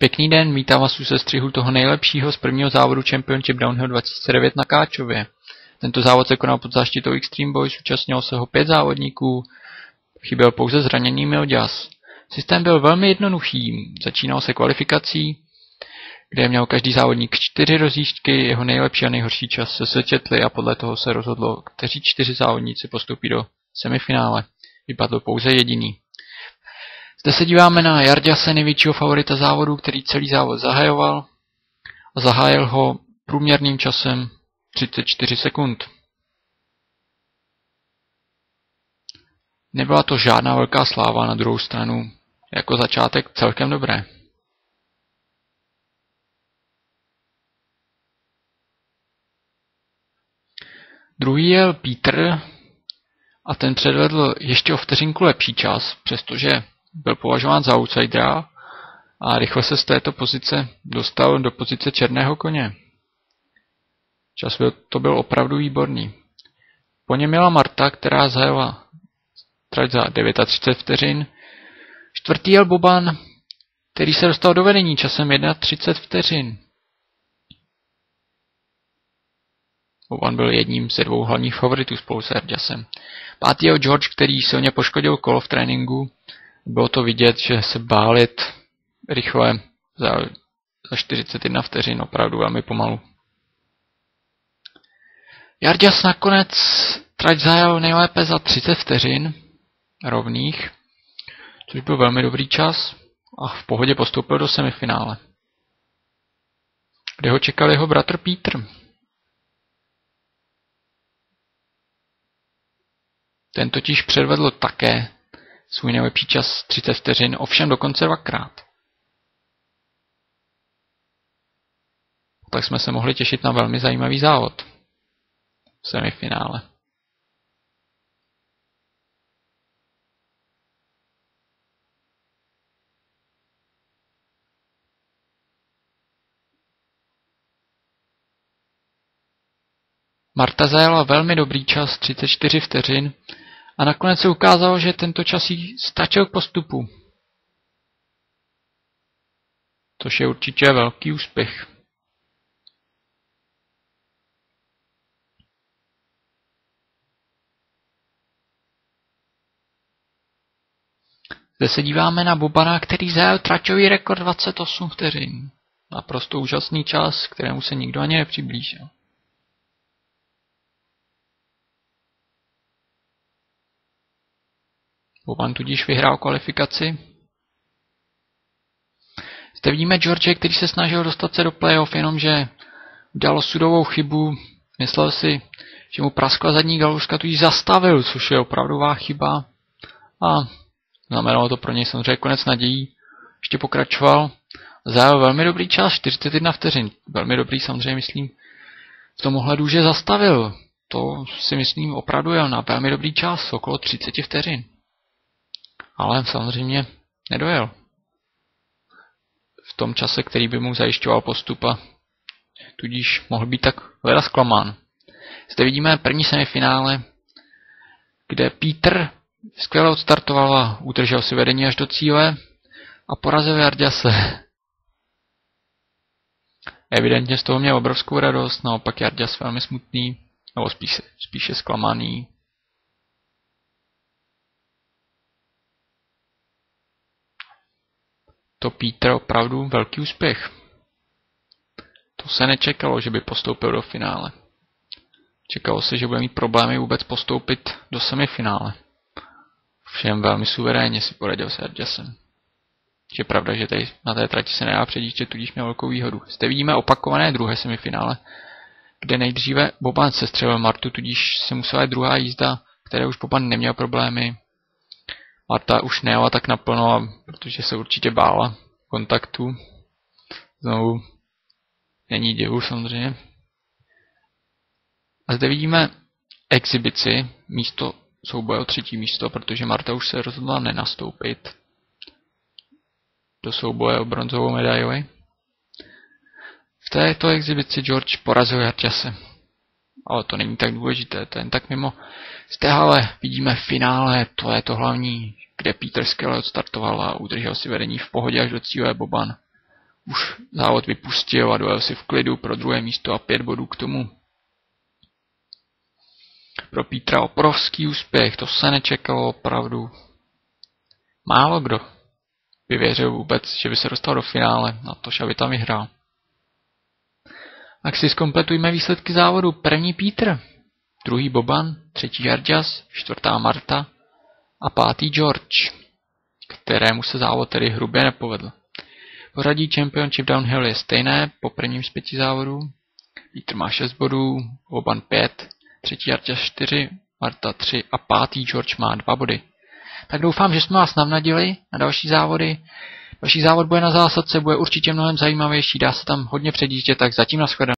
Pěkný den, vítám vás u sestřihu toho nejlepšího z prvního závodu Championship Downhill 2009 na Káčově. Tento závod se konal pod záštitou Extreme Boys, účastnilo se ho 5 závodníků, chyběl pouze zraněný Milďas. Systém byl velmi jednoduchý, začínal se kvalifikací, kde měl každý závodník 4 rozjížďky, jeho nejlepší a nejhorší čas se sečetli a podle toho se rozhodlo, kteří 4 závodníci postoupí do semifinále. Vypadl pouze jediný. Zde se díváme na Jarďase, největšího favorita závodu, který celý závod zahajoval a zahájil ho průměrným časem 34 sekund. Nebyla to žádná velká sláva, na druhou stranu jako začátek celkem dobré. Druhý jel Peter a ten předvedl ještě o vteřinku lepší čas, přestože byl považován za outsidera a rychle se z této pozice dostal do pozice černého koně. Čas to byl opravdu výborný. Po něm jela Marta, která zajela trať za 39 vteřin. Čtvrtý jel Boban, který se dostal do vedení časem 31 vteřin. Boban byl jedním ze 2 hlavních favoritů spolu s Jarďasem. Pátý jel George, který silně poškodil kolo v tréninku. Bylo to vidět, že se bál jet rychle za 41 vteřin, opravdu velmi pomalu. Jarďas nakonec trať zajel nejlépe za 30 vteřin rovných, což byl velmi dobrý čas a v pohodě postoupil do semifinále, kde ho čekal jeho bratr Peter. Ten totiž předvedl také svůj nejlepší čas 30 vteřin, ovšem dokonce 2krát. Tak jsme se mohli těšit na velmi zajímavý závod v semifinále. Marta zajela velmi dobrý čas 34 vteřin a nakonec se ukázalo, že tento čas jí stačil k postupu. Což je určitě velký úspěch. Zde se díváme na Bobana, který zajel traťový rekord 28 vteřin. Naprosto úžasný čas, kterému se nikdo ani nepřiblížil. Boban tudíž vyhrál kvalifikaci. Zde vidíme George, který se snažil dostat se do playoff, jenomže udělal sudovou chybu. Myslel si, že mu praskla zadní galuška, tudíž zastavil, což je opravdová chyba. A znamenalo to pro něj samozřejmě konec nadějí. Ještě pokračoval. Zajel velmi dobrý čas, 41 vteřin. Velmi dobrý samozřejmě, myslím, v tom ohledu, že zastavil. To si myslím opravdu jel na velmi dobrý čas, okolo 30 vteřin. Ale samozřejmě nedojel v tom čase, který by mu zajišťoval postup a tudíž mohl být tak leda zklamán. Zde vidíme první semifinále, kde Peter skvěle odstartoval a udržel si vedení až do cíle a porazil Jarďase. Evidentně z toho měl obrovskou radost, naopak Jarďas velmi smutný, nebo spíše zklamaný. To Peter opravdu velký úspěch. To se nečekalo, že by postoupil do finále. Čekalo se, že bude mít problémy vůbec postoupit do semifinále. Všem velmi suverénně si poradil s Jarďasem. Je pravda, že tady na té trati se nedá předjíždět, tudíž měl velkou výhodu. Zde vidíme opakované druhé semifinále, kde nejdříve Boban sestřelil Martu, tudíž se musela jít druhá jízda, které už Boban neměl problémy. Marta už nejela tak naplno, protože se určitě bála kontaktu. Znovu není divu samozřejmě. A zde vidíme exibici, místo souboje o 3. místo, protože Marta už se rozhodla nenastoupit do souboje o bronzovou medaili. V této exibici George porazil Jarďase. Ale to není tak důležité, to jen tak mimo. Zde ale vidíme finále, to je to hlavní, kde Peter skvěle odstartoval a udržel si vedení v pohodě až do cíle. Boban už závod vypustil a dojel si v klidu pro druhé místo a 5 bodů k tomu. Pro Pítra obrovský úspěch, to se nečekalo opravdu. Málo kdo by věřil vůbec, že by se dostal do finále, na to, aby tam vyhrál. Tak si zkompletujme výsledky závodu. První Pítr, druhý Boban, třetí Jarďas, čtvrtá Marta a pátý George, kterému se závod tedy hrubě nepovedl. Pořadí Championship Downhill je stejné po prvním z 5 závodů. Pítr má 6 bodů, Boban 5, třetí Jarďas 4, Marta 3 a pátý George má 2 body. Tak doufám, že jsme vás navnadili na další závody. Další závod bude na zásadce, bude určitě mnohem zajímavější, dá se tam hodně předjíždět, tak zatím nashledanou.